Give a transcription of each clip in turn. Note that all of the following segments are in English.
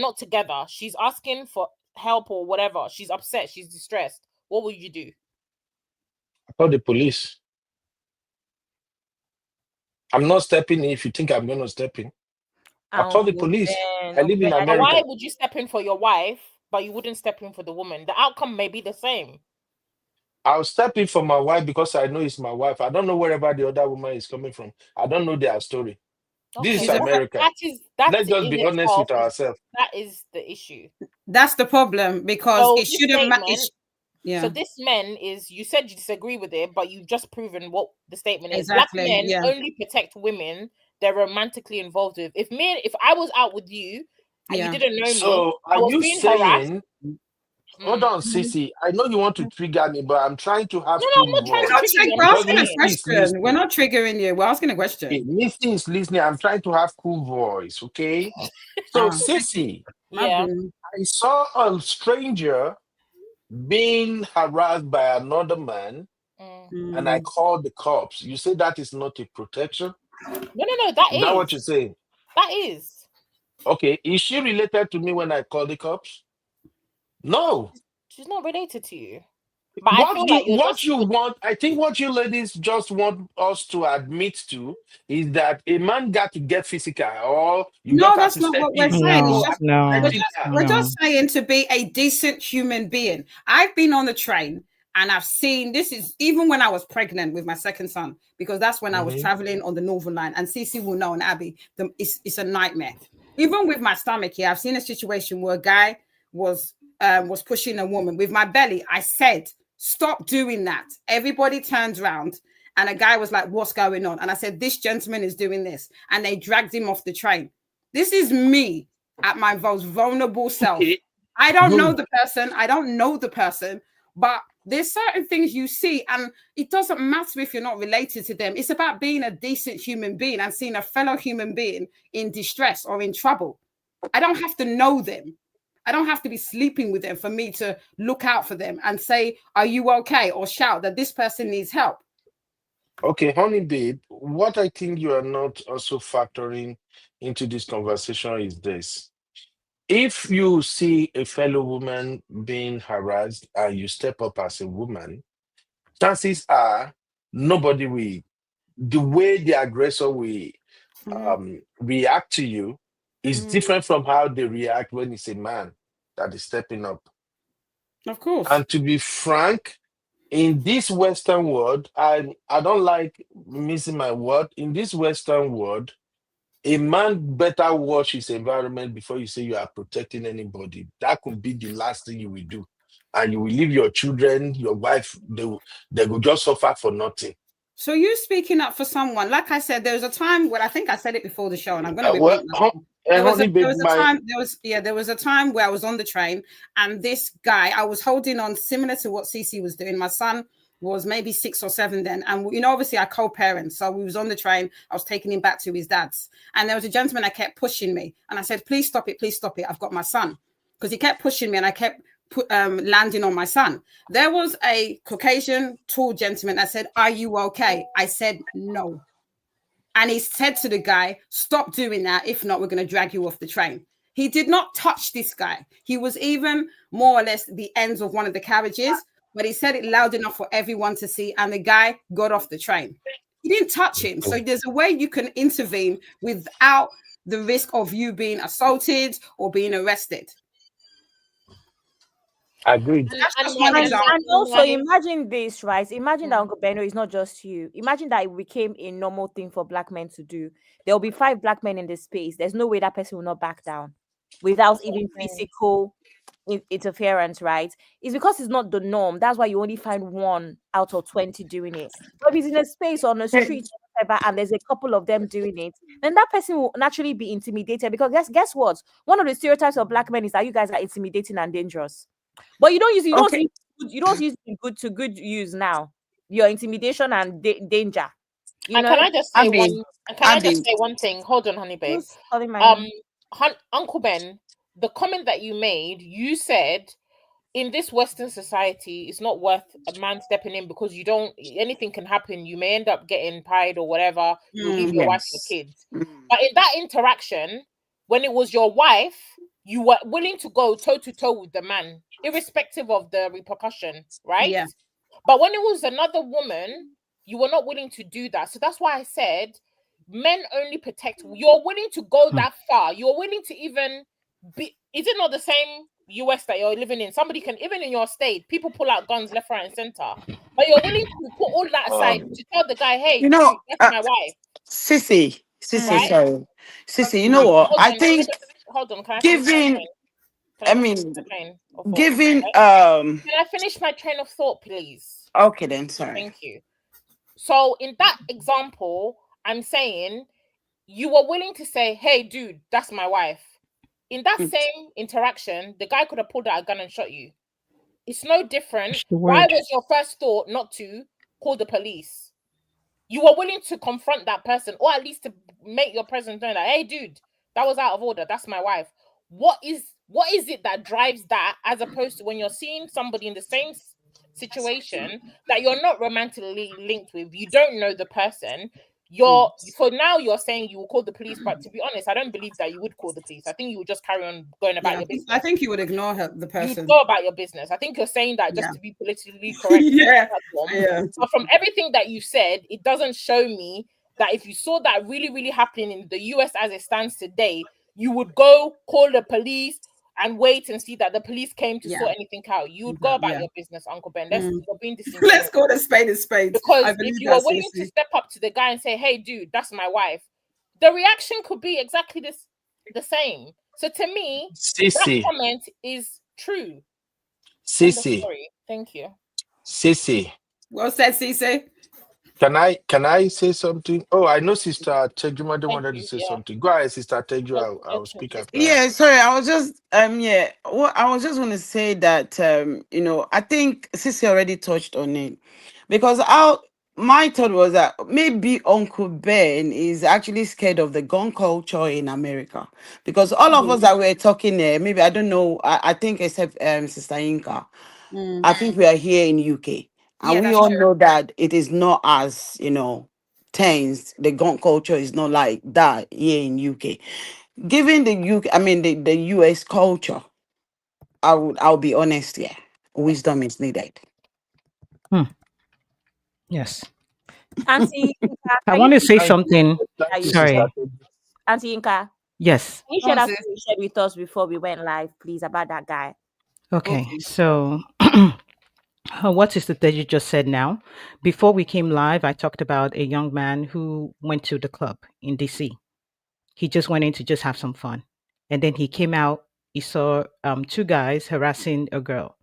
not together. She's asking for help or whatever. She's upset. She's distressed. What will you do? Call the police. I'm not stepping in if you think I'm going to step in. I'll call the police. I live in America. Why would you step in for your wife, but you wouldn't step in for the woman? The outcome may be the same. I'll step in for my wife because I know it's my wife. I don't know wherever the other woman is coming from. I don't know their story. Okay. This is America. Let's just be honest with ourselves. That is the issue. That's the problem, because it shouldn't matter. Yeah. So this man is, you said you disagree with it, but you've just proven what the statement is. Exactly. Black men only protect women they're romantically involved with. If I was out with you and you didn't know me, so I was being harassed. Hold on, Sissy. I know you want to trigger me, but I'm trying to have. No, I'm not trying to trigger you. We're asking a question. We're not triggering you. We're asking a question. Okay, Missy is listening. I'm trying to have cool voice, okay? So, Sissy, I saw a stranger being harassed by another man, and I called the cops. You say that is not a protection? No, that is. Is that what you're saying? That is. Okay, is she related to me when I call the cops? No. She's not related to you. But what you want, I think what you ladies just want us to admit to is that a man got to get physical, or that's not what we're saying. We're just saying to be a decent human being. I've been on the train and I've seen, this is even when I was pregnant with my second son, because that's when I was traveling on the Northern Line, and Cece will know, and Abby, it's a nightmare. Even with my stomach here, I've seen a situation where a guy was pushing a woman with my belly. I said, stop doing that. Everybody turns around and a guy was like, what's going on? And I said, this gentleman is doing this. And they dragged him off the train. This is me at my most vulnerable self. I don't know the person. I don't know the person, but there's certain things you see, and it doesn't matter if you're not related to them. It's about being a decent human being and seeing a fellow human being in distress or in trouble. I don't have to know them. I don't have to be sleeping with them for me to look out for them and say, are you okay? Or shout that this person needs help. Okay, honey babe, what I think you are not also factoring into this conversation is this. If you see a fellow woman being harassed and you step up as a woman, chances are nobody will. The way the aggressor will react to you is different from how they react when it's a man that is stepping up. Of course. And to be frank, in this Western world, I don't like missing my word. In this Western world, a man better watch his environment before you say you are protecting anybody. That could be the last thing you will do. And you will leave your children, your wife, they will just suffer for nothing. So you speaking up for someone, like I said, there was a time when I think I said it before the show, and I'm going to repeat there was a time where I was on the train, and this guy, I was holding on similar to what Cece was doing. My son was maybe 6 or 7 then, and obviously I co-parent, so we was on the train. I was taking him back to his dad's, and there was a gentleman that kept pushing me, and I said, please stop it, I've got my son, because he kept pushing me, and I kept landing on my son. There was a Caucasian tall gentleman that said, are you okay? I said no, and he said to the guy, stop doing that, if not we're going to drag you off the train. He did not touch this guy. He was even more or less the ends of one of the carriages, but he said it loud enough for everyone to see, and the guy got off the train. He didn't touch him. So there's a way you can intervene without the risk of you being assaulted or being arrested. Agreed. And also imagine this, right? Imagine that Uncle Benno is not just you. Imagine that it became a normal thing for black men to do. There will be 5 black men in this space. There's no way that person will not back down without even physical interference, right? It's because it's not the norm. That's why you only find 1 out of 20 doing it. But if it's in a space on the street or whatever, and there's a couple of them doing it, then that person will naturally be intimidated, because guess what? One of the stereotypes of black men is that you guys are intimidating and dangerous. But you don't use it to good use now. Your intimidation and danger. Can I just say one thing? Hold on, honey babe. Uncle Ben, the comment that you made, you said in this Western society, it's not worth a man stepping in because anything can happen. You may end up getting pied or whatever. You leave your wife and kids. But in that interaction, when it was your wife you were willing to go toe to toe with the man, irrespective of the repercussion, right? Yeah. But when it was another woman, you were not willing to do that. So that's why I said men only protect. You're willing to go that far. You're willing to even be. Is it not the same US that you're living in? Somebody can, even in your state, people pull out guns left, right, and center. But you're willing to put all that aside to tell the guy, hey, dude, that's my wife. Sissy, Right? sorry. Sissy, you know what? I think Hold on, can I finish giving, my I mean, train of thought? giving, Can I finish my train of thought, please? okay then, sorry. Thank you. So in that example, I'm saying you were willing to say, hey, dude, that's my wife. In that same interaction, the guy could have pulled out a gun and shot you. It's no different. Why was your first thought not to call the police? You were willing to confront that person, or at least to make your presence known that, hey, dude, that was out of order. That's my wife. What is it that drives that, as opposed to when you're seeing somebody in the same situation that you're not romantically linked with, you don't know the person, you're saying you will call the police, but to be honest, I don't believe that you would call the police. I think you would just carry on going about your business. I think you would ignore the person. You'd go about your business. I think you're saying that just to be politically correct. But from everything that you said, it doesn't show me that if you saw that really, really happening in the US as it stands today, you would go call the police and wait and see that the police came to sort anything out. You would go about your business, Uncle Ben. Let's call the spade a spade. Because if you were willing to step up to the guy and say, hey, dude, that's my wife, the reaction could be exactly the same. So to me, that comment is true. Sissy. Thank you. Sissy. What's that, Sissy? Can I say something? Oh, I know Sister Tejuma wanted to say something. Go ahead, Sister Teju. I'll speak after. Yeah, sorry. I was just Well, I was just going to say that I think Sissy already touched on it, because my thought was that maybe Uncle Ben is actually scared of the gun culture in America, because all of us that were talking there, maybe I don't know, I think except Sister Inka, I think we are here in UK. And we all know that it is not as, tense. The gun culture is not like that here in UK. Given the the US culture, I'll be honest here. Wisdom is needed. Yes. Auntie Inka, I want to say something. Sorry. Auntie Inka. Yes. Can you share that you shared with us before we went live, please, about that guy? Okay. So what is it that you just said now? Before we came live, I talked about a young man who went to the club in DC. He just went in to just have some fun. And then he came out, he saw two guys harassing a girl.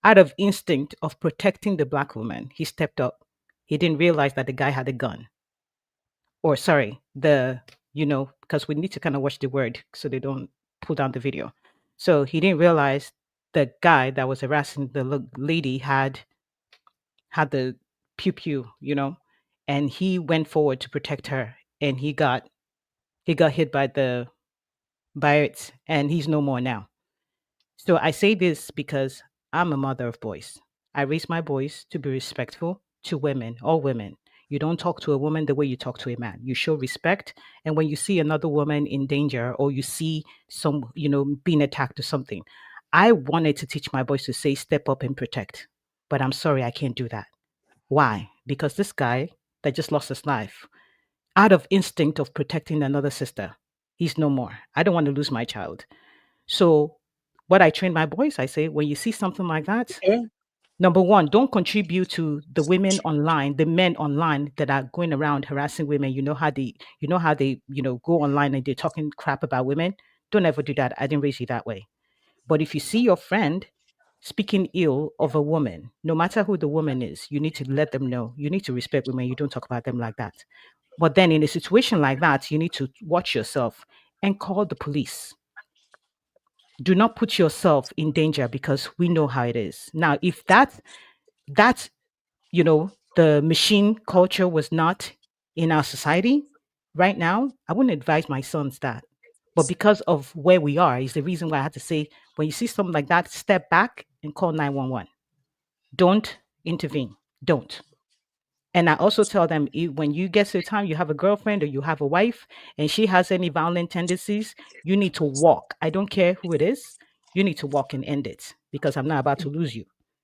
Out of instinct of protecting the Black woman, he stepped up. He didn't realize that the guy had a gun. Or sorry, because we need to kind of watch the word so they don't pull down the video. So he didn't realize the guy that was harassing the lady had the pew pew, and he went forward to protect her, and he got hit by it, and he's no more now. So I say this because I'm a mother of boys. I raise my boys to be respectful to women, all women. You don't talk to a woman the way you talk to a man. You show respect. And when you see another woman in danger, or you see some, being attacked or something, I wanted to teach my boys to say, step up and protect. But I'm sorry, I can't do that. Why? Because this guy that just lost his life, out of instinct of protecting another sister, he's no more. I don't want to lose my child. So what I train my boys, I say, when you see something like that, number one, don't contribute to the women online, the men online that are going around harassing women. You know how they go online and they're talking crap about women. Don't ever do that. I didn't raise you that way. But if you see your friend speaking ill of a woman, no matter who the woman is, you need to let them know. You need to respect women. You don't talk about them like that. But then in a situation like that, you need to watch yourself and call the police. Do not put yourself in danger, because we know how it is. Now, if that the machine culture was not in our society right now, I wouldn't advise my sons that. But because of where we are is the reason why I had to say, when you see something like that, step back and call 911. Don't intervene. Don't. And I also tell them, when you get to a time you have a girlfriend or you have a wife and she has any violent tendencies, you need to walk. I don't care who it is. You need to walk and end it, because I'm not about to lose you.